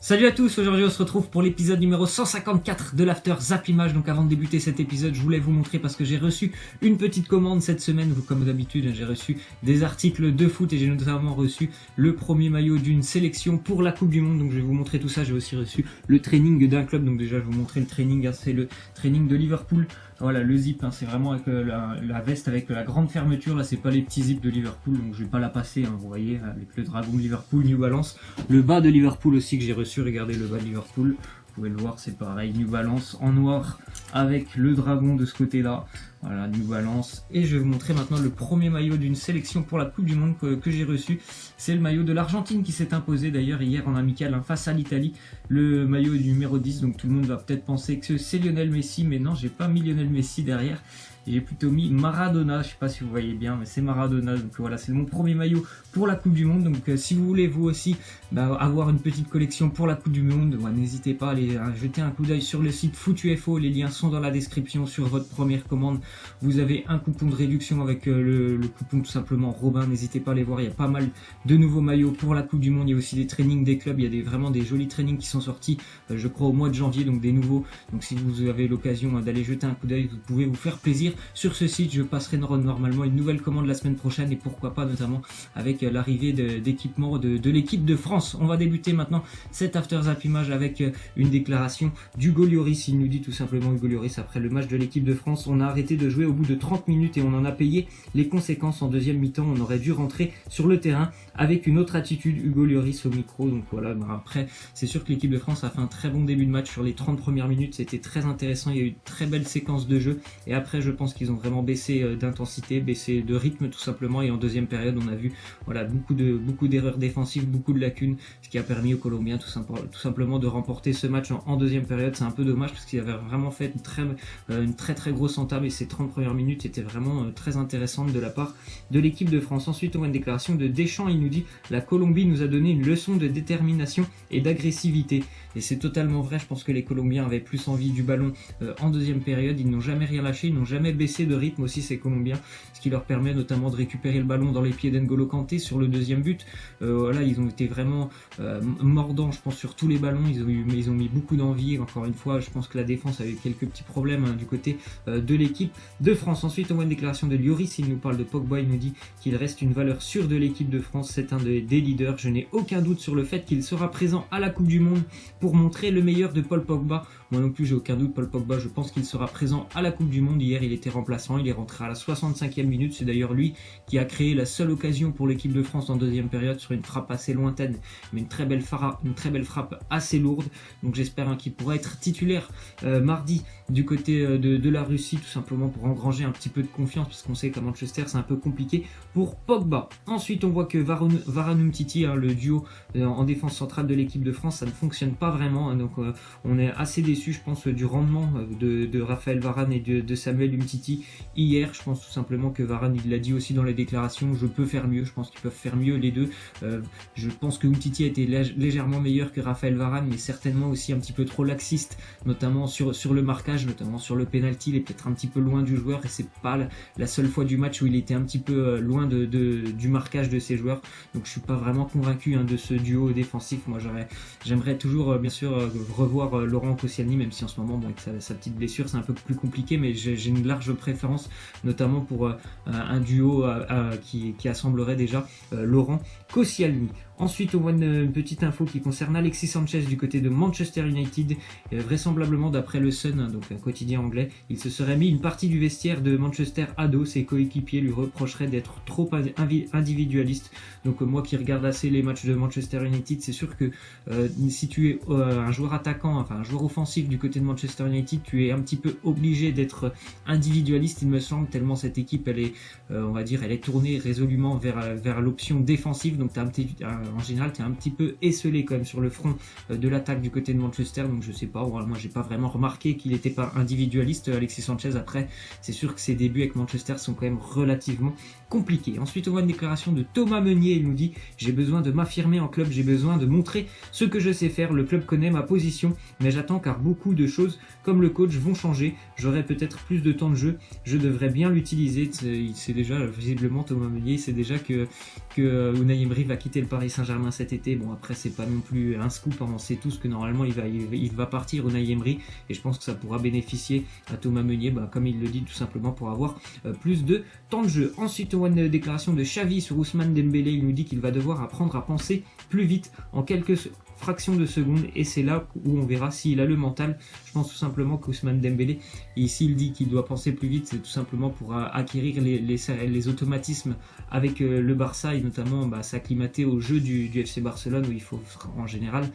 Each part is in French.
Salut à tous, aujourd'hui on se retrouve pour l'épisode numéro 154 de l'After Zap Image. Donc avant de débuter cet épisode, je voulais vous montrer parce que j'ai reçu une petite commande cette semaine. Comme d'habitude, j'ai reçu des articles de foot et j'ai notamment reçu le premier maillot d'une sélection pour la Coupe du Monde. Donc je vais vous montrer tout ça. J'ai aussi reçu le training d'un club. Donc déjà je vais vous montrer le training, c'est le training de Liverpool. Voilà, le zip, c'est vraiment avec la veste avec la grande fermeture. Là, c'est pas les petits zips de Liverpool, donc je vais pas la passer. Vous voyez, avec le dragon de Liverpool, New Balance. Le bas de Liverpool aussi que j'ai reçu. Regardez le bas de Liverpool. Vous pouvez le voir, c'est pareil, New Balance en noir avec le dragon de ce côté-là. Voilà, New Balance. Et je vais vous montrer maintenant le premier maillot d'une sélection pour la Coupe du Monde que j'ai reçu. C'est le maillot de l'Argentine qui s'est imposé d'ailleurs hier en amical face à l'Italie. Le maillot numéro 10, donc tout le monde va peut-être penser que c'est Lionel Messi, mais non, j'ai pas mis Lionel Messi derrière. J'ai plutôt mis Maradona, je sais pas si vous voyez bien, mais c'est Maradona. Donc voilà, c'est mon premier maillot pour la Coupe du Monde. Donc si vous voulez vous aussi avoir une petite collection pour la Coupe du Monde, n'hésitez pas à aller jeter un coup d'œil sur le site FootUFO. Les liens sont dans la description. Sur votre première commande, vous avez un coupon de réduction avec le coupon tout simplement Robin. N'hésitez pas à aller voir, il y a pas mal de nouveaux maillots pour la Coupe du Monde. Il y a aussi des trainings des clubs, il y a vraiment des jolis trainings qui sont sortis, je crois au mois de janvier, donc des nouveaux. Donc si vous avez l'occasion d'aller jeter un coup d'œil, vous pouvez vous faire plaisir. Sur ce site, je passerai normalement une nouvelle commande la semaine prochaine et pourquoi pas notamment avec l'arrivée d'équipements de l'équipe de France. On va débuter maintenant cet After Zap Image avec une déclaration d'Hugo Lloris. Il nous dit tout simplement, Hugo Lloris, après le match de l'équipe de France, on a arrêté de jouer au bout de 30 minutes et on en a payé les conséquences en deuxième mi-temps. On aurait dû rentrer sur le terrain avec une autre attitude. Hugo Lloris au micro. Donc voilà, après c'est sûr que l'équipe de France a fait un très bon début de match sur les 30 premières minutes. C'était très intéressant, il y a eu une très belle séquence de jeu et après je pense qu'ils ont vraiment baissé d'intensité, baissé de rythme tout simplement, et en deuxième période on a vu beaucoup d'erreurs défensives, beaucoup de lacunes, ce qui a permis aux Colombiens tout simplement de remporter ce match en deuxième période. C'est un peu dommage parce qu'ils avaient vraiment fait une très grosse entame et ces 30 premières minutes étaient vraiment très intéressantes de la part de l'équipe de France. Ensuite on voit une déclaration de Deschamps, il nous dit: la Colombie nous a donné une leçon de détermination et d'agressivité, et c'est totalement vrai. Je pense que les Colombiens avaient plus envie du ballon en deuxième période, ils n'ont jamais rien lâché, ils n'ont jamais baissé de rythme aussi ces Colombiens, ce qui leur permet notamment de récupérer le ballon dans les pieds d'N'Golo Kanté sur le deuxième but. Voilà, ils ont été vraiment mordants, je pense, sur tous les ballons. Ils ont mis beaucoup d'envie. Encore une fois, je pense que la défense avait quelques petits problèmes du côté de l'équipe de France. Ensuite, on voit une déclaration de Lloris. Il nous parle de Pogba. Il nous dit qu'il reste une valeur sûre de l'équipe de France. C'est un des leaders. Je n'ai aucun doute sur le fait qu'il sera présent à la Coupe du Monde pour montrer le meilleur de Paul Pogba. Moi non plus, j'ai aucun doute. Paul Pogba, je pense qu'il sera présent à la Coupe du Monde. Hier, il était remplaçant. Il est rentré à la 65e minute. C'est d'ailleurs lui qui a créé la seule occasion pour l'équipe de France en deuxième période sur une frappe assez lointaine, mais une très belle frappe assez lourde. Donc j'espère qu'il pourra être titulaire mardi du côté de la Russie, tout simplement pour engranger un petit peu de confiance, parce qu'on sait qu'à Manchester c'est un peu compliqué pour Pogba. Ensuite on voit que Varane Umtiti, le duo en défense centrale de l'équipe de France, ça ne fonctionne pas vraiment, donc on est assez déçu, je pense, du rendement de Raphaël Varane et de Samuel Umtiti hier. Je pense tout simplement que Varane, il l'a dit aussi dans les déclarations, je peux faire mieux. Je pense qu'ils peuvent faire mieux les deux. Je pense que Umtiti a été légèrement meilleur que Raphaël Varane, mais certainement aussi un petit peu trop laxiste, notamment sur le marquage, notamment sur le penalty. Il est peut-être un petit peu loin du joueur et c'est pas la seule fois du match où il était un petit peu loin du marquage de ses joueurs. Donc je suis pas vraiment convaincu de ce duo défensif. Moi j'aimerais toujours bien sûr revoir Laurent Koscielny, même si en ce moment avec sa petite blessure c'est un peu plus compliqué, mais j'ai une large préférence notamment pour un duo qui assemblerait déjà Laurent Koscielny. Ensuite, on voit une petite info qui concerne Alexis Sanchez du côté de Manchester United. Vraisemblablement, d'après le Sun, donc un quotidien anglais, il se serait mis une partie du vestiaire de Manchester à dos. Ses coéquipiers lui reprocheraient d'être trop individualiste. Donc moi qui regarde assez les matchs de Manchester United, c'est sûr que si tu es un joueur attaquant, enfin un joueur offensif du côté de Manchester United, tu es un petit peu obligé d'être individualiste, il me semble, tellement cette équipe elle est tournée résolument vers l'option défensive. Donc en général tu es un petit peu esselé quand même sur le front de l'attaque du côté de Manchester. Donc je sais pas, moi j'ai pas vraiment remarqué qu'il n'était pas individualiste, Alexis Sanchez. Après c'est sûr que ses débuts avec Manchester sont quand même relativement compliqués. Ensuite on voit une déclaration de Thomas Meunier. Il nous dit: j'ai besoin de m'affirmer en club, j'ai besoin de montrer ce que je sais faire. Le club connaît ma position, mais j'attends car beaucoup de choses comme le coach vont changer. J'aurai peut-être plus de temps de jeu, je devrais bien l'utiliser. Il sait déjà, visiblement Thomas Meunier, il sait déjà que Unai Emery va quitter le Paris Saint-Germain cet été. Bon, après, c'est pas non plus un scoop, hein. On sait tous que normalement il va partir Unai Emery, et je pense que ça pourra bénéficier à Thomas Meunier, comme il le dit, tout simplement pour avoir plus de temps de jeu. Ensuite, on voit une déclaration de Xavi sur Ousmane Dembélé. Il nous dit qu'il va devoir apprendre à penser plus vite en quelques fractions de seconde, et c'est là où on verra s'il a le mental. Je pense tout simplement qu'Ousmane Dembélé, s'il dit qu'il doit penser plus vite, c'est tout simplement pour acquérir les automatismes avec le Barça, et notamment s'acclimater au jeu du FC Barcelone, où il faut en général,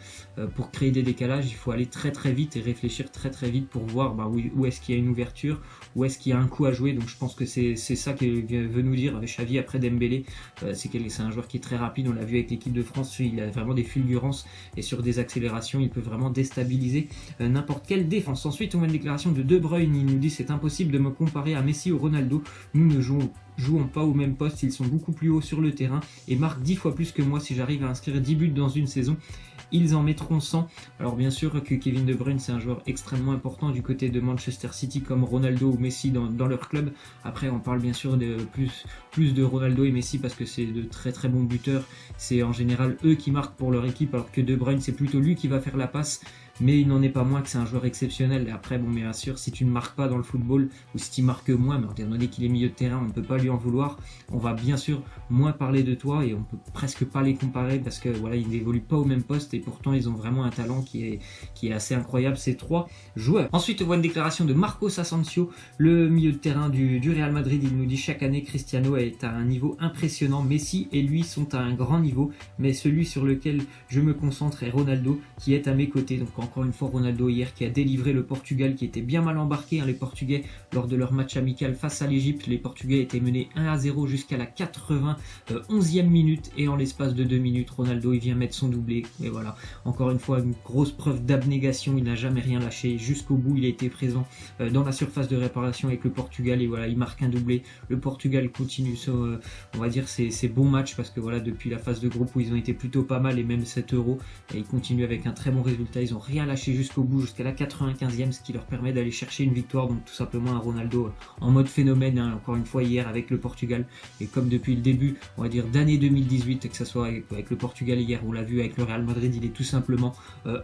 pour créer des décalages, il faut aller très très vite et réfléchir très très vite pour voir où est-ce qu'il y a une ouverture, où est-ce qu'il y a un coup à jouer. Donc je pense que c'est ça que veut nous dire Xavi après Dembélé. C'est un joueur qui est très rapide, on l'a vu avec l'équipe de France, il a vraiment des fulgurances, et sur des accélérations, il peut vraiment déstabiliser n'importe quelle défense. Ensuite, on a une déclaration de De Bruyne. Il nous dit: c'est impossible de me comparer à Messi ou Ronaldo. Nous ne jouons pas au même poste. Ils sont beaucoup plus hauts sur le terrain et marquent 10 fois plus que moi. Si j'arrive à inscrire 10 buts dans une saison, ils en mettront 100. Alors bien sûr que Kevin De Bruyne, c'est un joueur extrêmement important du côté de Manchester City, comme Ronaldo ou Messi dans leur club. Après, on parle bien sûr de plus de Ronaldo et Messi parce que c'est de très très bons buteurs. C'est en général eux qui marquent pour leur équipe, alors que De Bruyne, c'est plutôt lui qui va faire la passe. Mais il n'en est pas moins que c'est un joueur exceptionnel. Et après, bon, bien sûr, si tu ne marques pas dans le football, ou si tu marques moins, mais étant donné qu'il est milieu de terrain, on ne peut pas lui en vouloir. On va bien sûr moins parler de toi, et on peut presque pas les comparer parce que voilà, ils n'évoluent pas au même poste, et pourtant ils ont vraiment un talent qui est assez incroyable, ces trois joueurs. Ensuite, on voit une déclaration de Marcos Asensio, le milieu de terrain du Real Madrid. Il nous dit: chaque année, Cristiano est à un niveau impressionnant. Messi et lui sont à un grand niveau, mais celui sur lequel je me concentre est Ronaldo, qui est à mes côtés. Donc encore une fois, Ronaldo hier qui a délivré le Portugal, qui était bien mal embarqué, les Portugais, lors de leur match amical face à l'Égypte. Les Portugais étaient menés 1-0 jusqu'à la 91e minute, et en l'espace de 2 minutes, Ronaldo il vient mettre son doublé. Et voilà, encore une fois, une grosse preuve d'abnégation. Il n'a jamais rien lâché jusqu'au bout. Il a été présent dans la surface de réparation avec le Portugal, et voilà, il marque un doublé. Le Portugal continue on va dire ses bons matchs, parce que voilà, depuis la phase de groupe où ils ont été plutôt pas mal, et même cet Euro, et ils continuent avec un très bon résultat. Ils ont rien lâché jusqu'au bout, jusqu'à la 95e, ce qui leur permet d'aller chercher une victoire. Donc tout simplement un Ronaldo en mode phénomène, hein, encore une fois hier avec le Portugal, et comme depuis le début, on va dire, d'année 2018, que ce soit avec le Portugal hier, on l'a vu avec le Real Madrid, il est tout simplement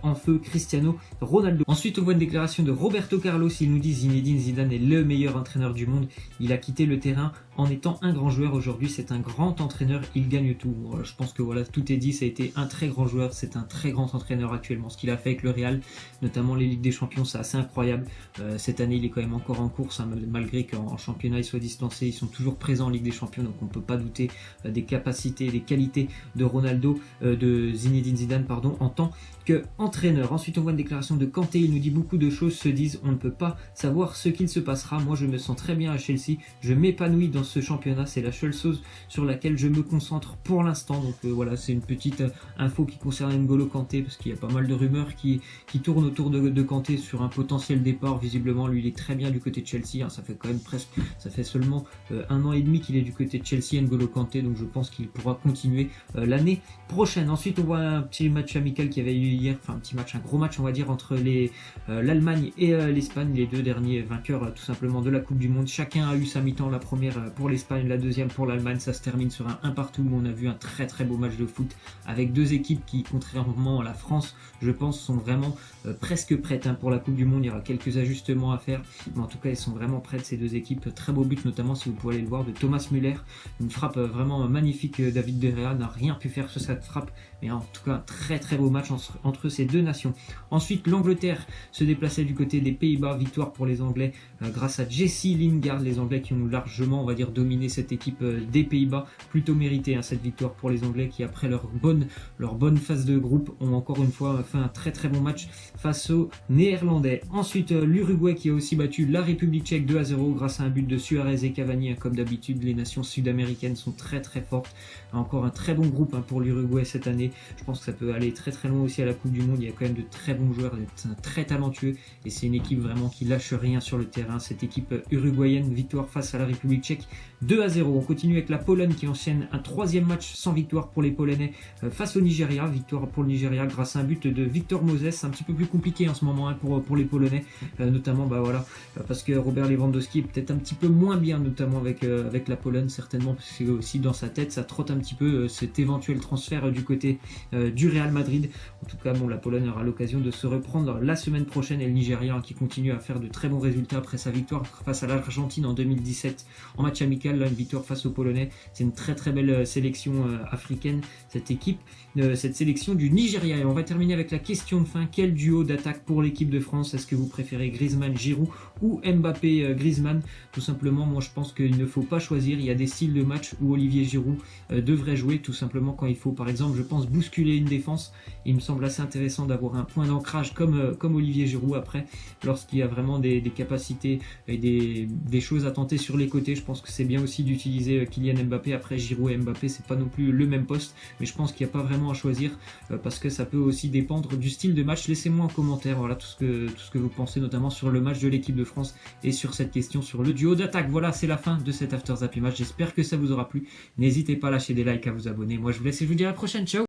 en feu, Cristiano Ronaldo. Ensuite, on voit une déclaration de Roberto Carlos. Il nous dit: Zinedine Zidane est le meilleur entraîneur du monde. Il a quitté le terrain en étant un grand joueur. Aujourd'hui, c'est un grand entraîneur, il gagne tout. Je pense que voilà, tout est dit. Ça a été un très grand joueur, c'est un très grand entraîneur actuellement. Ce qu'il a fait avec le Real, notamment les Ligues des Champions, c'est assez incroyable. Cette année, il est quand même encore en course, hein, malgré qu'en championnat, il soit distancé. Ils sont toujours présents en Ligue des Champions, donc on ne peut pas douter des capacités, des qualités de Ronaldo, de Zinedine Zidane, pardon, en tant qu'entraîneur. Ensuite, on voit une déclaration de Kanté. Il nous dit: beaucoup de choses se disent, on ne peut pas savoir ce qu'il se passera. Moi, je me sens très bien à Chelsea. Je m'épanouis dans ce championnat. C'est la seule chose sur laquelle je me concentre pour l'instant. Donc voilà, c'est une petite info qui concerne N'Golo Kanté, parce qu'il y a pas mal de rumeurs qui tournent autour de Kanté sur un potentiel départ. Visiblement, lui, il est très bien du côté de Chelsea, hein. Ça fait seulement 1 an et demi qu'il est du côté de Chelsea, N'Golo Kanté, donc je pense qu'il pourra continuer l'année prochaine. Ensuite, on voit un petit match amical qui avait eu hier, enfin un gros match, on va dire, entre l'Allemagne et l'Espagne, les deux derniers vainqueurs tout simplement de la Coupe du Monde. Chacun a eu sa mi-temps, la première pour l'Espagne, la deuxième pour l'Allemagne. Ça se termine sur un 1 partout, mais on a vu un très très beau match de foot avec deux équipes qui, contrairement à la France, je pense, sont vraiment presque prêtes, hein, pour la Coupe du Monde. Il y aura quelques ajustements à faire, mais en tout cas, elles sont vraiment prêtes, ces deux équipes. Très beau but, notamment, si vous pouvez aller le voir, de Thomas Müller. Une frappe vraiment magnifique. David De Gea n'a rien pu faire sur cette frappe, mais en tout cas, très très beau match entre ces deux nations. Ensuite, l'Angleterre se déplaçait du côté des Pays-Bas. Victoire pour les Anglais grâce à Jesse Lingard. Les Anglais qui ont largement, on va dire, dominé cette équipe des Pays-Bas. Plutôt mérité, hein, cette victoire pour les Anglais, qui, après leur bonne phase de groupe, ont encore une fois fait un très très bon match face aux Néerlandais. Ensuite, l'Uruguay qui a aussi battu la République tchèque 2-0 grâce à un but de Suarez et Cavani. Comme d'habitude, les nations sud-américaines sont très très fortes. Encore un très bon groupe, hein, pour l'Uruguay cette année. Je pense que ça peut aller très très loin aussi à la Coupe du Monde. Il y a quand même de très bons joueurs, très talentueux, et c'est une équipe vraiment qui lâche rien sur le terrain. Cette équipe uruguayenne, victoire face à la République tchèque 2-0. On continue avec la Pologne qui enchaîne un 3e match sans victoire pour les Polonais face au Nigeria. Victoire pour le Nigeria grâce à un but de Victor Moses. C'est un petit peu plus compliqué en ce moment pour les Polonais, notamment parce que Robert Lewandowski est peut-être un petit peu moins bien, notamment avec la Pologne, certainement, parce que aussi dans sa tête ça trotte un petit peu cet éventuel transfert du côté du Real Madrid. En tout cas, la Pologne aura l'occasion de se reprendre la semaine prochaine, et le Nigeria qui continue à faire de très bons résultats après sa victoire face à l'Argentine en 2017 en match amical. Là, une victoire face aux Polonais, c'est une très très belle sélection africaine, cette équipe, cette sélection du Nigeria. Et on va terminer avec la question de fin: quel duo d'attaque pour l'équipe de France? Est-ce que vous préférez Griezmann, Giroud ou Mbappé, Griezmann? Tout simplement, moi je pense qu'il ne faut pas choisir. Il y a des styles de match où Olivier Giroud devrait jouer, tout simplement quand il faut, par exemple, je pense, bousculer une défense. Il me semble assez intéressant d'avoir un point d'ancrage comme Olivier Giroud. Après, lorsqu'il y a vraiment des capacités et des choses à tenter sur les côtés, je pense que c'est bien aussi d'utiliser Kylian Mbappé. Après, Giroud et Mbappé, c'est pas non plus le même poste, mais je pense qu'il n'y a pas vraiment à choisir parce que ça peut aussi dépendre du style de match. Laissez-moi en commentaire tout ce que vous pensez, notamment sur le match de l'équipe de France et sur cette question sur le duo d'attaque. Voilà, c'est la fin de cet After Zappy Match. J'espère que ça vous aura plu. N'hésitez pas à lâcher des likes, à vous abonner. Moi, je vous laisse et je vous dis à la prochaine. Ciao!